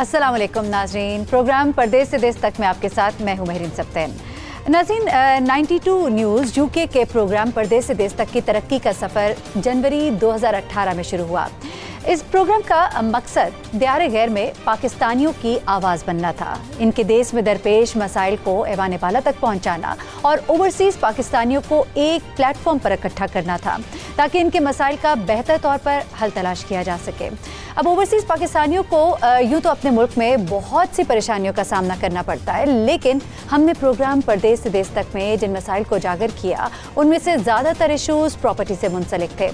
अस्सलाम वालेकुम नाज़रीन, प्रोग्राम परदेस से देश तक में आपके साथ मैं हूं महरीन सब्तैन। नाज़रीन, 92 न्यूज़ यूके के प्रोग्राम परदेस से देश तक की तरक्की का सफ़र जनवरी 2018 में शुरू हुआ। इस प्रोग्राम का मकसद दियार गैर में पाकिस्तानियों की आवाज़ बनना था, इनके देश में दरपेश मसाइल को ऐवान बाला तक पहुँचाना और ओवरसीज़ पाकिस्तानियों को एक प्लेटफॉर्म पर इकट्ठा करना था ताकि इनके मसाइल का बेहतर तौर पर हल तलाश किया जा सके। अब ओवरसीज़ पाकिस्तानियों को यूँ तो अपने मुल्क में बहुत सी परेशानियों का सामना करना पड़ता है, लेकिन हमने प्रोग्राम परदेस से देश तक में जिन मसाइल को उजागर किया उनमें से ज़्यादातर इशूज़ प्रॉपर्टी से मुंसलिक थे।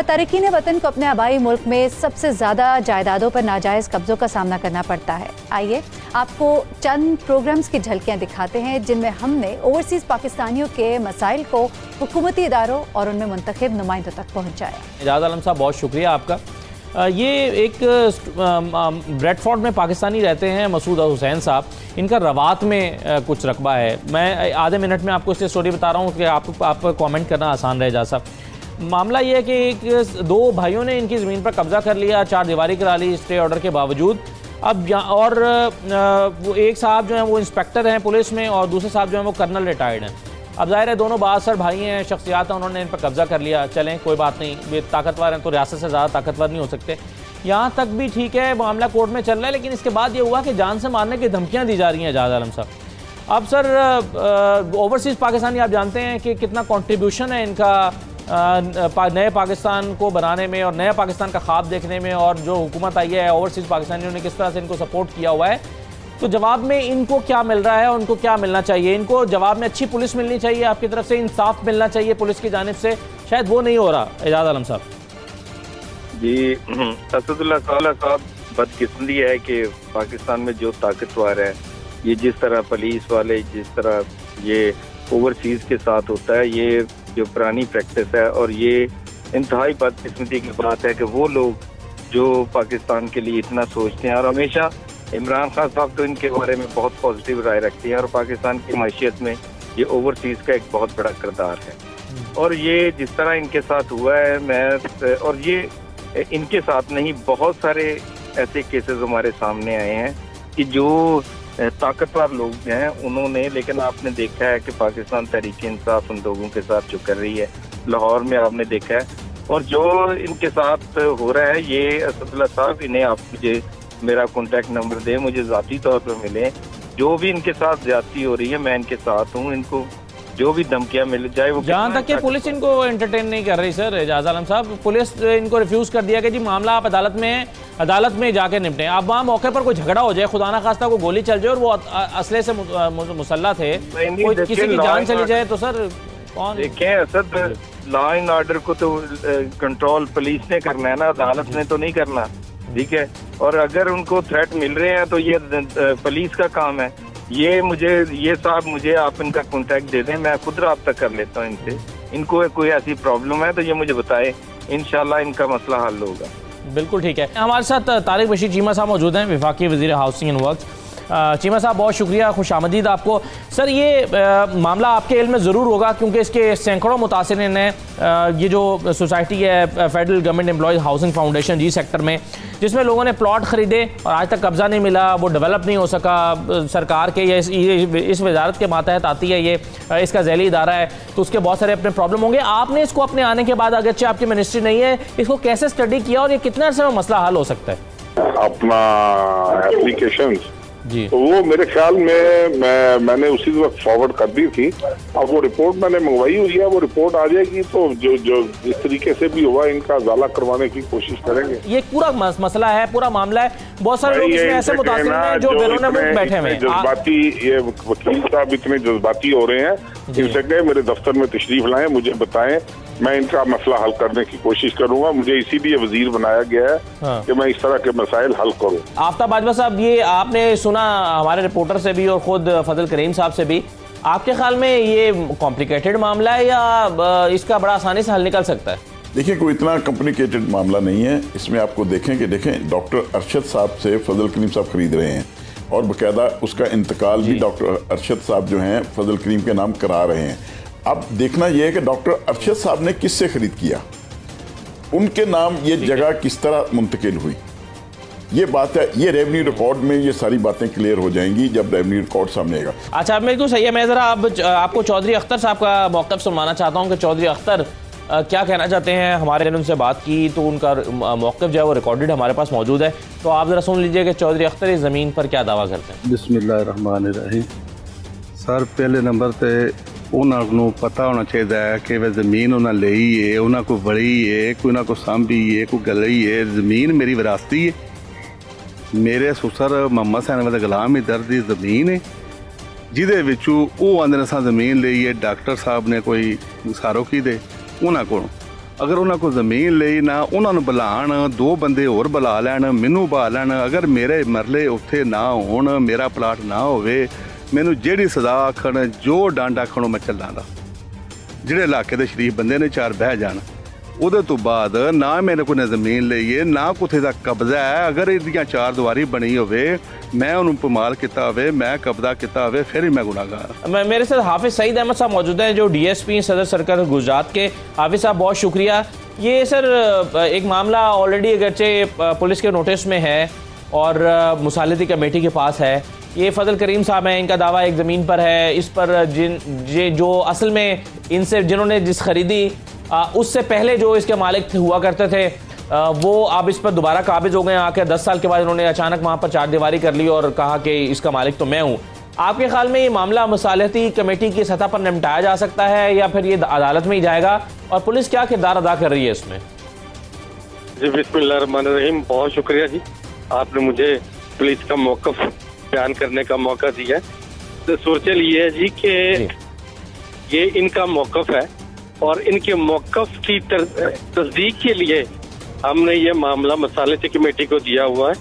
तारकीन वतन को अपने आबाई मुल्क में सबसे ज़्यादा जायदादों पर नाजायज़ कब्ज़ों का सामना करना पड़ता है। आइए आपको चंद प्रोग्राम्स की झलकियाँ दिखाते हैं जिनमें हमने ओवरसीज़ पाकिस्तानियों के मसाइल को हुकूमती इदारों और उनमें मुंतखब नुमाइंदों तक पहुँचाया। एजाज़ आलम साहब, बहुत शुक्रिया आपका। ये एक ब्रेडफोर्ड में पाकिस्तानी रहते हैं, मसूद हुसैन साहब, इनका रवात में कुछ रकबा है। मैं आधे मिनट में आपको इससे स्टोरी बता रहा हूँ कि आप कमेंट करना आसान रहे। जा साहब, मामला ये है कि दो भाइयों ने इनकी ज़मीन पर कब्ज़ा कर लिया, चार दीवारी करा ली स्टे ऑर्डर के बावजूद। अब और वो एक साहब जो हैं वो इंस्पेक्टर हैं पुलिस में और दूसरे साहब जो हैं वो कर्नल रिटायर्ड हैं। अब जाहिर है दोनों बासर भाई हैं, शख्सियात हैं, उन्होंने इन पर कब्ज़ा कर लिया। चलें कोई बात नहीं, वे ताकतवर हैं तो रियासत से ज़्यादा ताकतवर नहीं हो सकते। यहाँ तक भी ठीक है, मामला कोर्ट में चल रहा है, लेकिन इसके बाद ये हुआ कि जान से मारने की धमकियाँ दी जा रही हैं एजाज़ आलम साहब। अब सर, ओवरसीज़ पाकिस्तानी आप जानते हैं कि कितना कॉन्ट्रीब्यूशन है इनका नए पाकिस्तान को बनाने में और नया पाकिस्तान का ख्वाब देखने में, और जो हुकूमत आई है ओवरसीज़ पाकिस्तानियों ने किस तरह से इनको सपोर्ट किया हुआ है। तो जवाब में इनको क्या मिल रहा है और उनको क्या मिलना चाहिए? इनको जवाब में अच्छी पुलिस मिलनी चाहिए, आपकी तरफ से इंसाफ मिलना चाहिए पुलिस की जानिब से, शायद वो नहीं हो रहा। एजाज़ आलम साहब जी, असदुल्ला साहब, बदकिस्मती है कि पाकिस्तान में जो ताकतवर है, ये जिस तरह पुलिस वाले जिस तरह ये ओवरसीज़ के साथ होता है, ये जो पुरानी प्रैक्टिस है, और ये इंतहाई बदकिस्मती की बात है कि वो लोग जो पाकिस्तान के लिए इतना सोचते हैं, और हमेशा इमरान खान साहब तो इनके बारे में बहुत पॉजिटिव राय रखती हैं, और पाकिस्तान की मैशियत में ये ओवरसीज़ का एक बहुत बड़ा किरदार है। और ये जिस तरह इनके साथ हुआ है, और ये इनके साथ नहीं, बहुत सारे ऐसे केसेस हमारे सामने आए हैं कि जो ताकतवर लोग हैं उन्होंने, लेकिन आपने देखा है कि पाकिस्तान तहरीक इंसाफ उन लोगों के साथ जो कर रही है, लाहौर में आपने देखा है, और जो इनके साथ हो रहा है, ये असदुल्ला साहब, इन्हें आप मुझे मेरा कॉन्टैक्ट नंबर दें, मुझे ज़ाती तौर पर मिले। जो भी इनके साथ ज्यादती हो रही है, मैं इनके साथ हूँ, इनको जो भी धमकियाँ मिल जाए वो। जहाँ तक कि पुलिस इनको एंटरटेन नहीं कर रही सर एजाज़ आलम साहब, पुलिस इनको रिफ्यूज़ कर दिया कि जी मामला आप अदालत में है, अदालत में जाके निपटें। अब वहाँ मौके पर कोई झगड़ा हो जाए, खुदा ना खास्ता को गोली चल जाए और वो असले से मुसल्ला थे, कोई किसी की जान चली जाए तो सर कौन देखें? असद, लॉ एंड ऑर्डर को तो कंट्रोल पुलिस ने करना है ना, अदालत ने तो नहीं करना, ठीक है? और अगर उनको थ्रेट मिल रहे हैं तो ये पुलिस का काम है। ये साहब, मुझे आप इनका कांटेक्ट दे दें, मैं खुद रब्ता कर लेता हूँ इनसे। इनको कोई ऐसी प्रॉब्लम है तो ये मुझे बताए, इंशाल्लाह इनका मसला हल होगा। बिल्कुल ठीक है। हमारे साथ तारिक बशीर चीमा साहब मौजूद हैं, वफाकी वज़ीर हाउसिंग एंड वर्क्स। चीमा साहब, बहुत शुक्रिया, खुशामदीद आपको। सर, ये मामला आपके इल्म में ज़रूर होगा क्योंकि इसके सैकड़ों मुतासिरीन हैं। ये जो सोसाइटी है federal government employees housing foundation G sector में, जिसमें लोगों ने प्लॉट ख़रीदे और आज तक कब्ज़ा नहीं मिला, वो डेवलप नहीं हो सका। सरकार के इस वजारत के मातहत आती है, ये इसका ज़ैली इदारा है, तो उसके बहुत सारे अपने प्रॉब्लम होंगे। आपने इसको अपने आने के बाद, अगरचे आपकी मिनिस्ट्री नहीं है, इसको कैसे स्टडी किया और ये कितने अर्से में मसला हल हो सकता है? अपना एप्लीकेशन जी, तो वो मेरे ख्याल में मैंने उसी वक्त फॉरवर्ड कर दी थी। अब वो रिपोर्ट मैंने मंगवाई हुई है, वो रिपोर्ट आ जाएगी तो जो इस तरीके से भी हुआ इनका उजाला करवाने की कोशिश करेंगे। ये पूरा मसला है, पूरा मामला है, बहुत सारे लोग इसमें ऐसे मुतासिर हैं जो बेरोने मुल्क बैठे हुए हैं। जज्बाती, ये वकील साहब इतने जज्बाती हो रहे हैं, इनसे कहे मेरे दफ्तर में तशरीफ लाएं, मुझे बताएं, मैं इनका मसला हल करने की कोशिश करूंगा। मुझे इसीलिए वजीर बनाया गया है कि मैं इस तरह के मसाइल हल करूं। आफ्ताब बाजवा साहब, ये आपने सुना हमारे रिपोर्टर से भी और खुद फजल करीम साहब से भी, आपके ख्याल में ये कॉम्प्लिकेटेड मामला है या इसका बड़ा आसानी से हल निकल सकता है? देखिए, कोई इतना कॉम्प्लिकेटेड मामला नहीं है। इसमें आपको देखें डॉक्टर अरशद साहब से फजल करीम साहब खरीद रहे हैं और बाकायदा उसका इंतकाल भी डॉक्टर अरशद साहब जो हैं फजल करीम के नाम करा रहे हैं। अब देखना यह है कि डॉक्टर अरशद साहब ने किससे खरीद किया, उनके नाम ये जगह किस तरह मुंतकिल हुई। ये बात है, ये रेवेन्यू रिकॉर्ड में ये सारी बातें क्लियर हो जाएंगी जब रेवेन्यू रिकॉर्ड सामने आएगा। अच्छा, मेरे को सही है, मैं ज़रा आपको चौधरी अख्तर साहब का मौक़िफ़ सुनवाना चाहता हूँ कि चौधरी अख्तर क्या कहना चाहते हैं। हमारे ने उनसे बात की तो उनका मौक़िफ़ जो है वो रिकॉर्डेड हमारे पास मौजूद है, तो आप ज़रा सुन लीजिए कि चौधरी अख्तर इस ज़मीन पर क्या दावा करते हैं। बिस्मिल्लाहिर्रहमानिर्रहीम। सर, पहले नंबर पर उन्होंने पता होना चाहिए कि वह ज़मीन उन्हें ली है, उन्हें को बड़ी है, कोई ना को सांभी है, कोई गली है। ज़मीन मेरी विरासती है, मेरे सुसर मोहम्मद सैन गुलाम इधर की ज़मीन है जिदे विचू वो आंदे असां ज़मीन ली है। डॉक्टर साहब ने कोई सारो की दे उन्होंने को, अगर उन्होंने को ज़मीन ली ना उन्होंने बुलान, दो बंदे होर बुला लैन, मैनू बहा लैन। अगर मेरे मरले उत्थे ना होण, मेरा प्लाट ना होवे, मैनू जेड़ी सज़ा आखण, जो डंड आखण मैं चलांगा। जिहड़े इलाके दे शरीफ बंदे ने चार बह जान, उहदे तो बाद ना मेरे को ज़मीन लई है ना कुछ दा कब्जा है। अगर इहदियां चार दीवारी बनी होवे, मैं उन्होंने पमाल किया होवे, मैं कब्जा किया होवे, फिर ही मैं गुनाहगार। मेरे साथ हाफिज सईद अहमद साहब मौजूद हैं जो DSP सदर सर्कल गुजरात के। हाफिज साहब बहुत शुक्रिया। ये सर एक मामला ऑलरेडी अगरचे पुलिस के नोटिस में है और मुसालती कमेटी के पास है। ये फजल करीम साहब हैं, इनका दावा एक ज़मीन पर है, इस पर जो असल में इनसे जिन्होंने जिस खरीदी उससे पहले जो इसके मालिक हुआ करते थे वो अब इस पर दोबारा काबिज हो गए। आके 10 साल के बाद इन्होंने अचानक वहाँ पर चार दीवारी कर ली और कहा कि इसका मालिक तो मैं हूँ। आपके ख्याल में ये मामला मुसालती कमेटी की सतह पर निपटाया जा सकता है या फिर ये अदालत में ही जाएगा, और पुलिस क्या किरदार अदा कर रही है इसमें? जी बिस्मिल्लाहिर्रहमानिर्रहीम, बहुत शुक्रिया जी, आपने मुझे पुलिस का मौक़िफ़ बयान करने का मौका दिया। तो सूरत ये है जी कि ये इनका मौक़िफ़ है और इनके मौक़िफ़ की तस्दीक के लिए हमने ये मामला मसालती कमेटी को दिया हुआ है।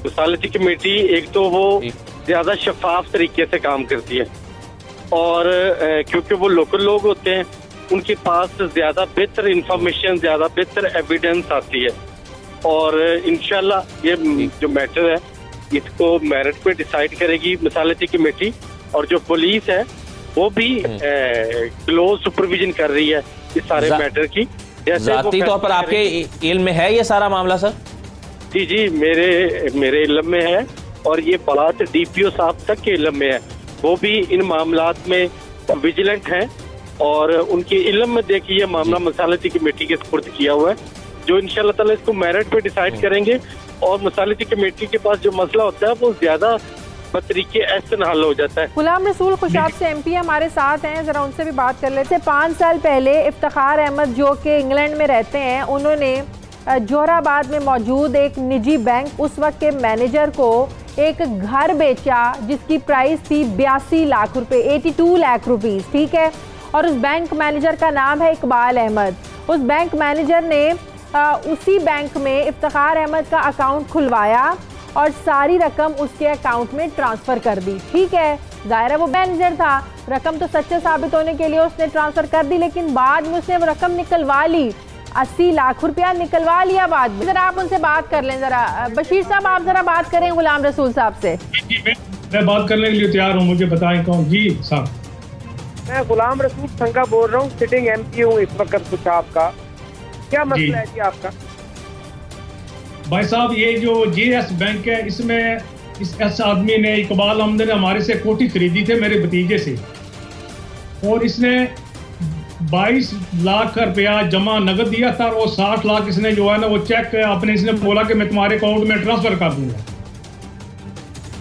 मसालती कमेटी एक तो वो ज्यादा शफाफ तरीके से काम करती है और क्योंकि वो लोकल लोग होते हैं, उनके पास ज्यादा बेहतर इंफॉर्मेशन, ज्यादा बेहतर एविडेंस आती है और इंशाल्लाह ये जो मैटर है इसको मेरिट पे डिसाइड करेगी मसालती कमेटी। और जो पुलिस है वो भी क्लोज सुपरविजन कर रही है इस सारे मैटर की। जाती तौर पर आपके इल्म में है ये सारा मामला सर? जी जी, मेरे इल्म में है और ये बात DPO साहब तक के इल्म में है। वो भी इन मामलात में विजिलेंट हैं और उनके इल्म में देखिए ये मामला मसालती कमेटी के सुपुर्द किया हुआ है, जो इंशाल्लाह ताला इसको मेरिट पे डिसाइड करेंगे। और मसालती कमेटी के पास जो मसला होता है वो ज्यादा तरीके ऐसे हल हो जाता है। गुलाम रसूल खुशाब से MP हमारे साथ हैं, जरा उनसे भी बात कर लेते हैं। 5 साल पहले इफ्तिखार अहमद जो कि इंग्लैंड में रहते हैं, उन्होंने जोहराबाद में मौजूद एक निजी बैंक उस वक्त के मैनेजर को एक घर बेचा जिसकी प्राइस थी 82 लाख रुपए, 82 लाख रुपीस, ठीक है। और उस बैंक मैनेजर का नाम है इकबाल अहमद। उस बैंक मैनेजर ने उसी बैंक में इफ्तिखार अहमद का अकाउंट खुलवाया और सारी रकम उसके अकाउंट में ट्रांसफ़र कर दी, ठीक है। ज़ाहिर है वो मैनेजर था, रकम तो सच्चे साबित होने के लिए उसने ट्रांसफ़र कर दी, लेकिन बाद में उसने वो रकम निकलवा ली, 80 लाख रुपया निकलवा लिया बाद में। ज़रा आप उनसे बात कर लें, ज़रा बशीर साहब आप ज़रा बात करें गुलाम रसूल साहब से। मैं बात करने के लिए तैयार हूँ, मुझे बताएं कौन? जी साहब, मैं गुलाम रसूल संगा बोल रहा हूँ, सिटिंग MP हूँ इस वक्त खुशाब का। क्या मसला है जी आपका? भाई साहब, ये जो GS बैंक है इसमें इस आदमी ने, इकबाल अहमद ने हमारे से कोठी खरीदी थे मेरे भतीजे से, और इसने 22 लाख रुपया जमा नगद दिया था और 60 लाख इसने जो है ना वो चेक अपने, इसने बोला कि मैं तुम्हारे अकाउंट में ट्रांसफर कर दूंगा।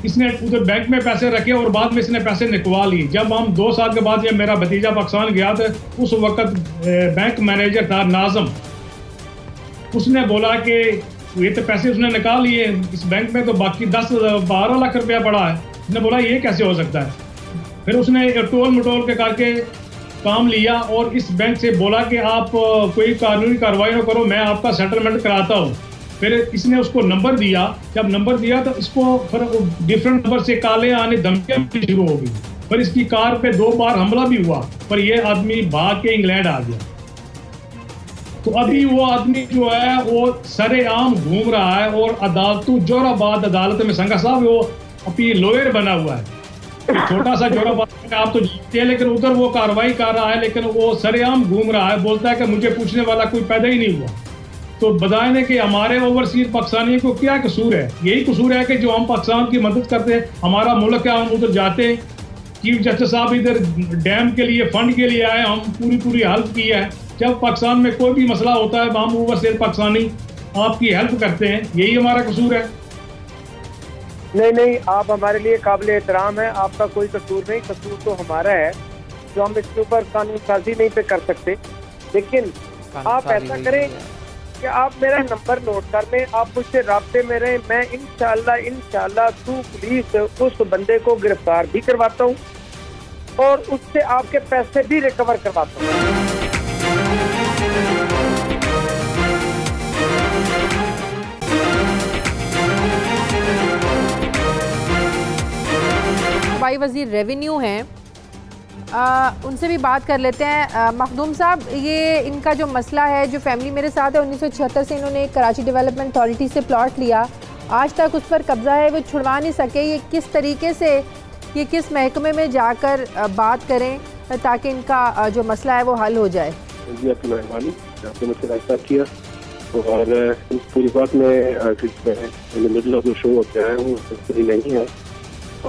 इसने उधर बैंक में पैसे रखे और बाद में इसने पैसे निकलवा लिए। जब हम 2 साल के बाद ये मेरा भतीजा पाकिस्तान गया था, उस वक्त बैंक मैनेजर था नाजम, उसने बोला कि ये तो पैसे उसने निकाल लिए इस बैंक में, तो बाकी 10-12 लाख रुपया पड़ा है। उसने बोला ये कैसे हो सकता है? फिर उसने टोल मटोल के करके काम लिया और इस बैंक से बोला कि आप कोई कानूनी कार्रवाई न करो, मैं आपका सेटलमेंट कराता हूँ। फिर इसने उसको नंबर दिया, जब नंबर दिया तो इसको फिर डिफरेंट नंबर से काले आने धमकियां शुरू हो गई। फिर इसकी कार पे 2 बार हमला भी हुआ, पर यह आदमी भाग के इंग्लैंड आ गया। तो अभी वो आदमी जो है वो सरेआम घूम रहा है और अदालतों, जोराबाद अदालत में संगा साहब वो अपनी लॉयर बना हुआ है, छोटा सा जोराबाद में आप तो जीतते हैं, लेकिन उधर वो कार्रवाई कर रहा है, लेकिन वो सरेआम घूम रहा है, बोलता है कि मुझे पूछने वाला कोई पैदा ही नहीं हुआ। तो बताएं कि हमारे ओवरसीज पाकिस्तानियों को क्या कसूर है। यही कसूर है कि जो हम पाकिस्तान की मदद करते हैं, हमारा मुल्क है, हम उधर जाते हैं। चीफ जस्टिस साहब इधर डैम के लिए फंड के लिए आए, हम पूरी हेल्प की है। जब पाकिस्तान में कोई भी मसला होता है हम ओवरसीज पाकिस्तानी आपकी हेल्प करते हैं, यही हमारा कसूर है। नहीं, आप हमारे लिए काबिल एहतराम है, आपका कोई कसूर नहीं। कसूर तो हमारा है जो हम इसके ऊपर कानून साजी नहीं पे कर सकते। लेकिन आप ऐसा करें कि आप मेरा नंबर नोट कर लें, आप मुझसे राब्ते में रहें। मैं इंशाल्लाह थ्रू पुलिस उस बंदे को गिरफ्तार भी करवाता हूँ और उससे आपके पैसे भी रिकवर करवाता हूँ। भाई वजीर रेवेन्यू हैं, उनसे भी बात कर लेते हैं। मखदूम साहब, ये इनका जो मसला है, जो फैमिली मेरे साथ है, 1976 से इन्होंने कराची डेवलपमेंट अथॉरिटी से प्लॉट लिया, आज तक उस पर कब्जा है, वो छुड़वा नहीं सके। ये किस तरीके से, ये किस महकमे में जाकर बात करें ताकि इनका जो मसला है वो हल हो जाए? जी आपकी मेहरबानी, आपने मुझसे रास्ता किया और इस पूरी बात में मिडिल ऑफ द शो होता है वो सही नहीं है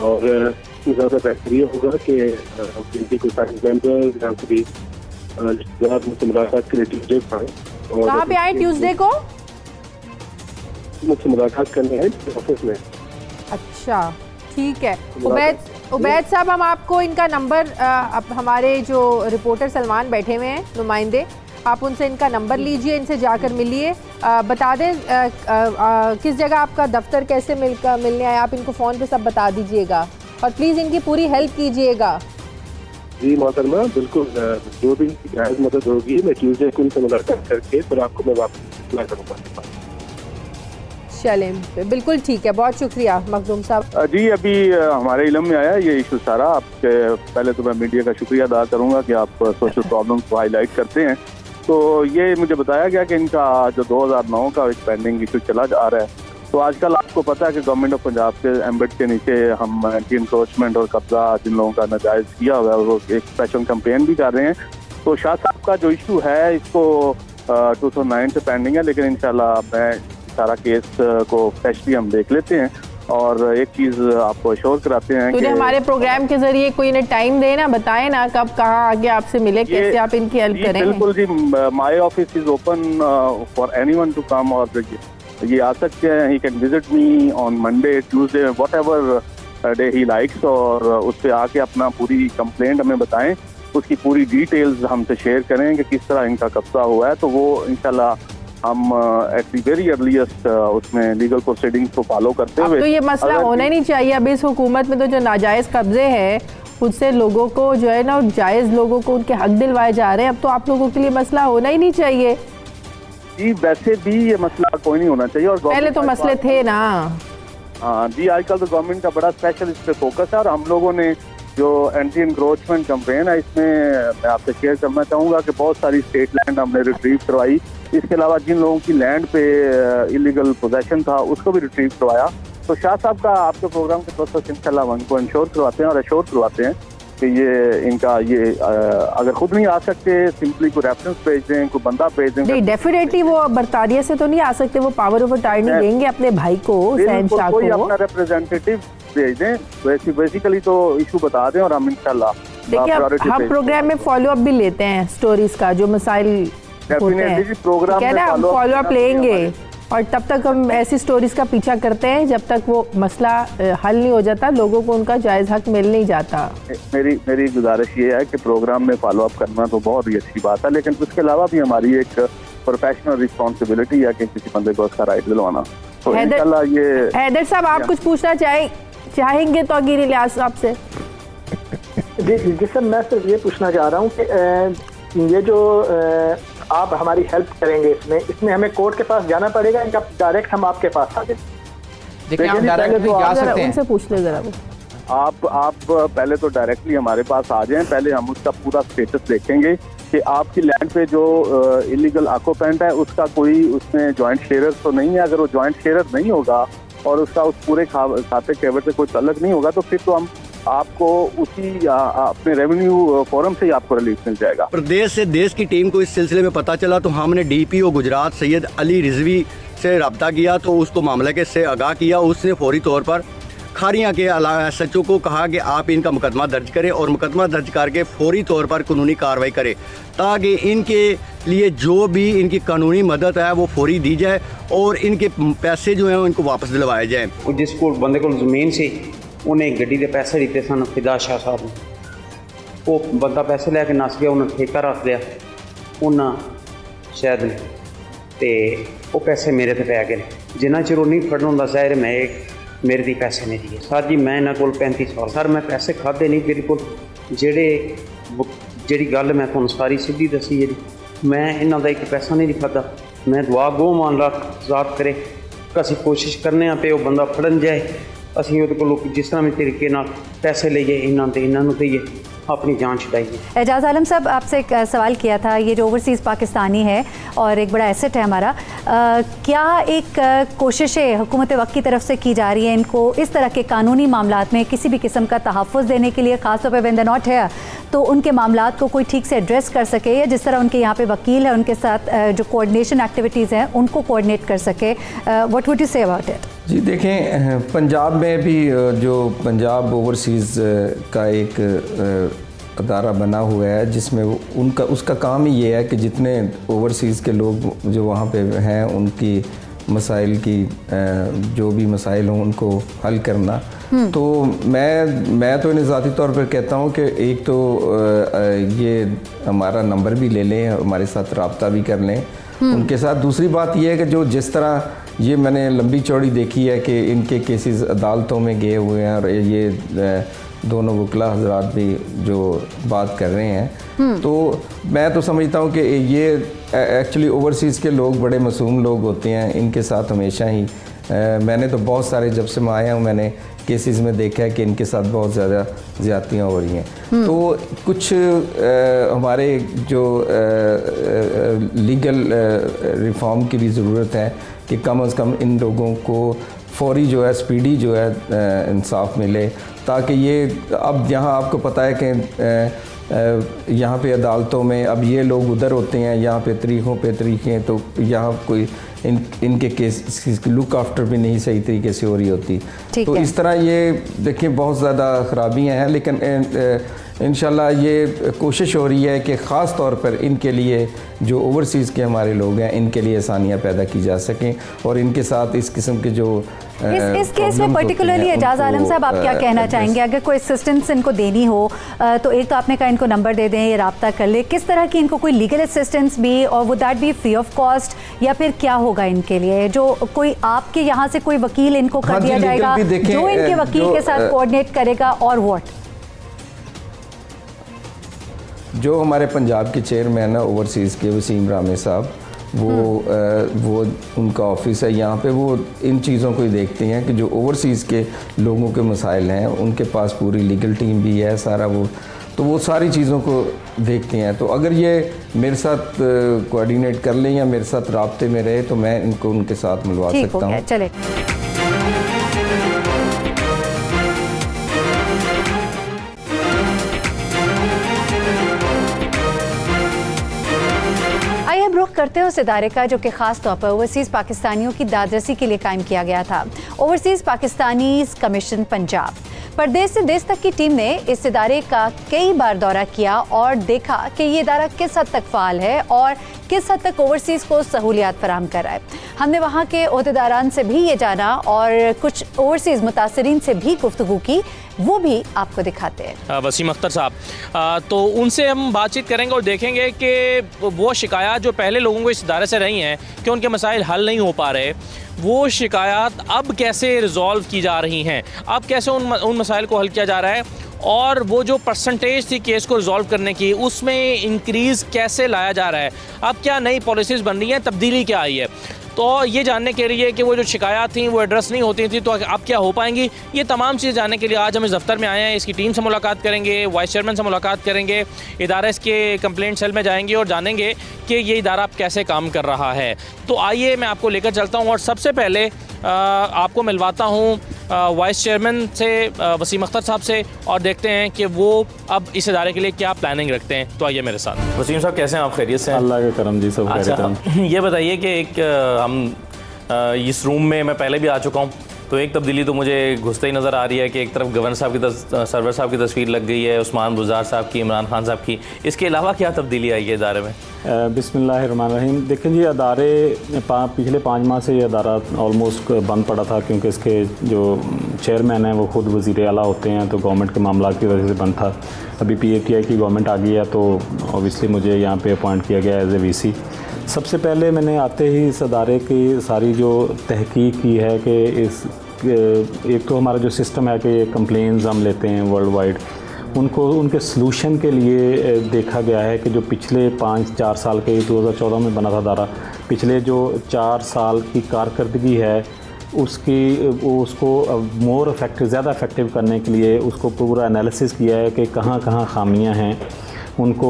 और ज़्यादा बेहतर ये होगा कि इनके कोई फैमिली मेम्बर या कोई रिश्तेदार मुझसे मुलाकात के लिए ट्यूजडे पर आए। और कहाँ पे आए ट्यूजडे को? मुझसे मुलाकात करने हैं ऑफिस में। अच्छा ठीक है। उबैद साहब, हम आपको इनका नंबर, हमारे जो रिपोर्टर सलमान बैठे हुए हैं नुमाइंदे, आप उनसे इनका नंबर लीजिए, इनसे जाकर मिलिए, बता दें किस जगह आपका दफ्तर, कैसे मिलने आए, आप इनको फ़ोन पे सब बता दीजिएगा और प्लीज़ इनकी पूरी हेल्प कीजिएगा। जी मोहतरमा, बिल्कुल जो भी जायज़ मदद होगी मैं ट्यूजडे को उनसे मुलाकात करके फिर आपको मैं वापस अप्लाई करूँगा। चलें, बिल्कुल ठीक है, बहुत शुक्रिया मखदूम साहब। जी अभी हमारे इल्म में आया ये इशू सारा। आपके पहले तो मैं मीडिया का शुक्रिया अदा करूँगा कि आप सोशल प्रॉब्लम्स को हाईलाइट करते हैं। तो ये मुझे बताया गया कि इनका जो 2009 का एक पेंडिंग इशू चला आ रहा है, तो आजकल आपको पता है कि गवर्नमेंट ऑफ पंजाब के एम्बेड के नीचे हम एंटी इंक्रोचमेंट और कब्जा जिन लोगों का नाजायज़ किया हुआ है वो एक स्पेशल कैंपेन भी कर रहे हैं। तो शाह साहब का जो इशू है इसको 2009 से पेंडिंग है, लेकिन इंशाल्लाह मैं सारा केस को फ्रेशली हम देख लेते हैं और एक चीज़ आपको अश्योर कराते हैं कि हमारे प्रोग्राम के जरिए कोई इन्हें टाइम दे ना, बताए ना कब कहाँ आगे आपसे मिले, कैसे आप इनकी हेल्प करें। बिल्कुल जी, my office is open for anyone to come और ये आ सकते हैं। He can visit me on Monday, Tuesday, whatever day he likes, और उस पर आके अपना पूरी कंप्लेंट हमें बताएं, उसकी पूरी डिटेल्स हमसे शेयर करें कि किस तरह इनका कब्जा हुआ है। तो वो इंशाल्लाह हम एट द वेरी अर्लीस्ट उसमें लीगल प्रोसीडिंग्स को फॉलो करते हुए। तो ये मसला होना ही नहीं चाहिए। अब इस हुकूमत में तो जो नाजायज़ कब्जे हैं उससे लोगों को जो है ना, जायज़ लोगों को उनके हक दिलवाए जा रहे हैं। अब तो आप लोगों के लिए मसला होना ही नहीं चाहिए। जी वैसे भी ये मसला कोई नहीं होना चाहिए, और पहले तो मसले थे ना। हाँ जी, आजकल तो गवर्नमेंट का बड़ा स्पेशल इस पे फोकस है और हम लोगों ने जो एंटी इंक्रोचमेंट कैंपेन है इसमें मैं आपसे शेयर करना चाहूँगा कि बहुत सारी स्टेट लैंड हमने रिट्रीव करवाई। इसके अलावा जिन लोगों की लैंड पे इलीगल पोजेशन था उसको भी रिट्रीव करवाया। तो शाह साहब का आपके प्रोग्राम के प्रोसेस इंशाल्लाह उनको इंश्योर करवाते हैं और एश्योर करवाते हैं कि ये इनका ये अगर खुद नहीं आ सकते सिंपली कोई रेफरेंस भेज दें, कोई बंदा भेज दें। नहीं, डेफिनेटली वो बरतानिया से तो नहीं आ सकते, वो पावर ऑफ अटॉर्नी देंगे अपने भाई को, शहंशाह को, कोई अपना रिप्रेजेंटेटिव भेज दें। बेसिकली तो इशू बता दें और हम इंशाल्लाह देखिए हम प्रोग्राम में फॉलो अप भी लेते हैं स्टोरीज का, जो मसाइल होते हैं प्रोग्राम में हम फॉलो अप लेंगे और तब तक हम ऐसी स्टोरीज का पीछा करते हैं जब तक वो मसला हल नहीं हो जाता, लोगों को उनका जायज़ हक मिल नहीं जाता। मेरी गुजारिश ये है कि प्रोग्राम में फॉलो अप करना तो बहुत ही अच्छी बात है, लेकिन उसके अलावा भी हमारी एक प्रोफेशनल रिस्पॉन्सिबिलिटी है कि किसी बंदे को उसका राइट दिलवाना। तो इंशाल्लाह ये हैदर साहब आप कुछ पूछना चाहेंगे तो अगीर इलियास साहब से। जी सर, मैं सिर्फ ये पूछना चाह रहा हूँ कि ये जो आप हमारी हेल्प करेंगे इसमें हमें कोर्ट के पास जाना पड़ेगा या डायरेक्ट हम आपके पास आ जाए? देखिए हम डायरेक्ट भी जा सकते हैं। उनसे पूछ ले जरा। आप पहले तो डायरेक्टली हमारे पास आ जाएं, पहले हम उसका पूरा स्टेटस देखेंगे कि आपकी लैंड पे जो इलीगल ऑक्यूपेंट है उसका कोई उसमें जॉइंट शेयरर तो नहीं है। अगर वो जॉइंट शेयरर नहीं होगा और उसका उस पूरे खाते केवर से कोई तल्लुक नहीं होगा तो फिर तो हम आपको उसी अपने रेवेन्यू फोरम से ही आपको रिलीफ मिल जाएगा। प्रदेश से देश की टीम को इस सिलसिले में पता चला तो हमने DPO गुजरात सैयद अली रिजवी से रब्ता किया तो उसको मामले के से आगाह किया। उसने फौरी तौर पर खारियाँ के SHO को कहा कि आप इनका मुकदमा दर्ज करें और मुकदमा दर्ज करके फौरी तौर पर कानूनी कार्रवाई करें ताकि इनके लिए जो भी इनकी कानूनी मदद है वो फौरी दी जाए और इनके पैसे जो हैं इनको वापस दिलवाए जाए। जिसको बंदे को ज़मीन से उन्हें गड्डी के पैसे दिते सन फिदा शाह साहब ने, वो बंदा पैसे लैके नस गया, उन्हें ठेका रख लिया उन्हें शायद ने तो वो पैसे मेरे ते पै गए। जिन्ना चिर वो नहीं फड़ना होंदा ज़ाहिर मैं मेरे दी पैसे नहीं दिए। सर जी मैं इन्होंने को 35 साल सर मैं पैसे खाधे नहीं बिल्कुल। ਜਿਹੜੀ ਗੱਲ मैं ਤੁਹਾਨੂੰ सारी सीधी दसी जी मैं इन्हों का एक पैसा नहीं खाता। मैं दुआ गो मान ला ज़ात करे असी कोशिश करने पे वो बंदा फड़न जाए असी वो को जिस तरह भी तरीके पैसे लीए इन्होंने दईए अपनी जान छुड़ाइए। एजाज आलम साहब आपसे एक सवाल किया था, ये जो ओवरसीज़ पाकिस्तानी है और एक बड़ा एसेट है हमारा, क्या एक कोशिशें हुकूमत वक्त की तरफ से की जा रही है इनको इस तरह के कानूनी मामलात में किसी भी किस्म का तहफ़्फ़ुज़ देने के लिए, ख़ासतौर पर व्हेन दे नॉट हियर, तो उनके मामलात को कोई ठीक से एड्रेस कर सके या जिस तरह उनके यहाँ पे वकील है उनके साथ जो कोऑर्डिनेशन एक्टिविटीज़ हैं उनको कोऑर्डिनेट कर सके? What would you say about it? जी देखें, पंजाब में भी जो पंजाब ओवरसीज़ का एक अदारा बना हुआ है जिसमें उसका काम ही ये है कि जितने ओवरसीज़ के लोग जो वहाँ पे हैं उनकी मसाइल की जो भी मसाइल हों उनको हल करना। तो मैं तो इन्हें ज़ाती तौर पर कहता हूँ कि एक तो ये हमारा नंबर भी ले लें, हमारे साथ रब्ता भी कर लें उनके साथ। दूसरी बात यह है कि जो जिस तरह ये मैंने लंबी चौड़ी देखी है कि इनके केसेस अदालतों में गए हुए हैं और ये दोनों वकला हजरात भी जो बात कर रहे हैं, तो मैं तो समझता हूँ कि ये एक्चुअली ओवरसीज़ के लोग बड़े मासूम लोग होते हैं। इनके साथ हमेशा ही मैंने तो बहुत सारे जब से मैं आया हूँ मैंने केसेस में देखा है कि इनके साथ बहुत ज़्यादा ज़्यादतियाँ हो रही हैं। तो कुछ हमारे जो लीगल रिफॉर्म की भी ज़रूरत है कि कम से कम इन लोगों को फौरी जो है स्पीडी जो है इंसाफ मिले, ताकि ये अब यहाँ आपको पता है कि यहाँ पे अदालतों में अब ये लोग उधर होते हैं, यहाँ पे तरीक़ों पे तरीक़े, तो यहाँ कोई इनके केस की लुक आफ्टर भी नहीं सही तरीके से हो रही होती। तो इस तरह ये देखिए बहुत ज़्यादा ख़राबियाँ हैं, लेकिन इंशाल्लाह ये कोशिश हो रही है कि ख़ास तौर पर इनके लिए जो ओवरसीज़ के हमारे लोग हैं इनके लिए आसानियाँ पैदा की जा सकें और इनके साथ इस किस्म के जो इस केस में पर्टिकुलरली एजाज आलम साहब आप क्या कहना चाहेंगे? अगर कोई असिस्टेंस इनको देनी हो तो एक तो आपने कहा इनको नंबर दे दें, ये रब्ता कर ले, किस तरह की इनको कोई लीगल असिस्टेंस भी, और would that B free of cost या फिर क्या होगा इनके लिए? जो कोई आपके यहाँ से कोई वकील इनको कर दिया जाएगा जो इनके वकील के साथ कोऑर्डिनेट करेगा, और व्हाट? जो हमारे पंजाब के चेयरमैन है ओवरसीज़ के वसीम रामे साहब, वो उनका ऑफिस है यहाँ पे, वो इन चीज़ों को ही देखते हैं कि जो ओवरसीज़ के लोगों के मसाइल हैं उनके पास पूरी लीगल टीम भी है सारा, वो सारी चीज़ों को देखते हैं। तो अगर ये मेरे साथ कोऑर्डिनेट कर लें या मेरे साथ राब्ते में रहे तो मैं इनको उनके साथ मिलवा सकता हूँ। चले रुख करते हैं उस इदारे का जो कि ख़ास तौर पर ओवरसीज़ पाकिस्तानियों की दादरसी के लिए कायम किया गया था, ओवरसीज़ पाकिस्तानीज़ कमीशन पंजाब। परदेश से देश तक की टीम ने इस इदारे का कई बार दौरा किया और देखा कि ये इदारा किस हद तक फ़ाल है और किस हद तक ओवरसीज़ को सहूलियात फराहम कर रहा है। हमने वहाँ के ओहदेदारान से भी ये जाना और कुछ ओवरसीज़ मुतासरीन से भी गुफ्तगू की, वो भी आपको दिखाते हैं। वसीम अख्तर साहब, तो उनसे हम बातचीत करेंगे और देखेंगे कि वो शिकायत जो पहले लोगों को इस इदारे से रही हैं कि उनके मसाइल हल नहीं हो पा रहे, वो शिकायत अब कैसे रिजॉल्व की जा रही हैं, अब कैसे उन मसाइल को हल किया जा रहा है, और वो जो परसेंटेज थी केस को रिजॉल्व करने की उसमें इंक्रीज़ कैसे लाया जा रहा है, अब क्या नई पॉलिसीज़ बन रही हैं, तब्दीली क्या आई है। तो ये जानने के लिए कि वो जो शिकायत थी वो एड्रेस नहीं होती थी तो अब क्या हो पाएंगी, ये तमाम चीज़ जानने के लिए आज हम इस दफ्तर में आए हैं। इसकी टीम से मुलाकात करेंगे, वाइस चेयरमैन से मुलाकात करेंगे, इदारा इसके कंप्लेंट सेल में जाएंगे और जानेंगे कि ये इदारा कैसे काम कर रहा है। तो आइए मैं आपको लेकर चलता हूँ और सबसे पहले आपको मिलवाता हूँ वाइस चेयरमैन से वसीम अख्तर साहब से और देखते हैं कि वो अब इस इदारे के लिए क्या प्लानिंग रखते हैं। तो आइए मेरे साथ। वसीम साहब कैसे हैं आप? खैरियत से? अल्लाह के करम जी, सब खैरियत है। ये बताइए कि एक हम इस रूम में मैं पहले भी आ चुका हूँ, तो एक तब्दीली तो मुझे घुसते ही नज़र आ रही है कि एक तरफ गवर्नर साहब की सरवर साहब की तस्वीर लग गई है, उस्मान बुज़दार साहब की, इमरान खान साहब की। इसके अलावा क्या तब्दीली आई है इदारे में? बिस्मिल्लाहिर्रहमानिर्रहीम। देखें जी, अदारे पिछले 5 माह से ये अदारा ऑलमोस्ट बंद पड़ा था, क्योंकि इसके जो चेयरमैन हैं वो ख़ुद वज़ीर आला होते हैं, तो गवर्नमेंट के मामला की वजह से बंद था। अभी PATI की गवर्नमेंट आ गई है, तो ऑब्वियसली मुझे यहाँ पे अपॉइंट किया गया एज ए VC। सबसे पहले मैंने आते ही इस अदारे की सारी जो तहकीक की है कि एक तो हमारा जो सिस्टम है कि कंप्लेंट्स हम लेते हैं वर्ल्ड वाइड, उनको उनके सलूशन के लिए देखा गया है कि जो पिछले 5-4 साल के 2014 में बना था अदारा, पिछले जो 4 साल की कारकर्दगी है उसको मोर इफेक्टिव, ज़्यादा इफेक्टिव करने के लिए उसको पूरा एनालिसिस किया है कि कहाँ कहाँ खामियां हैं, उनको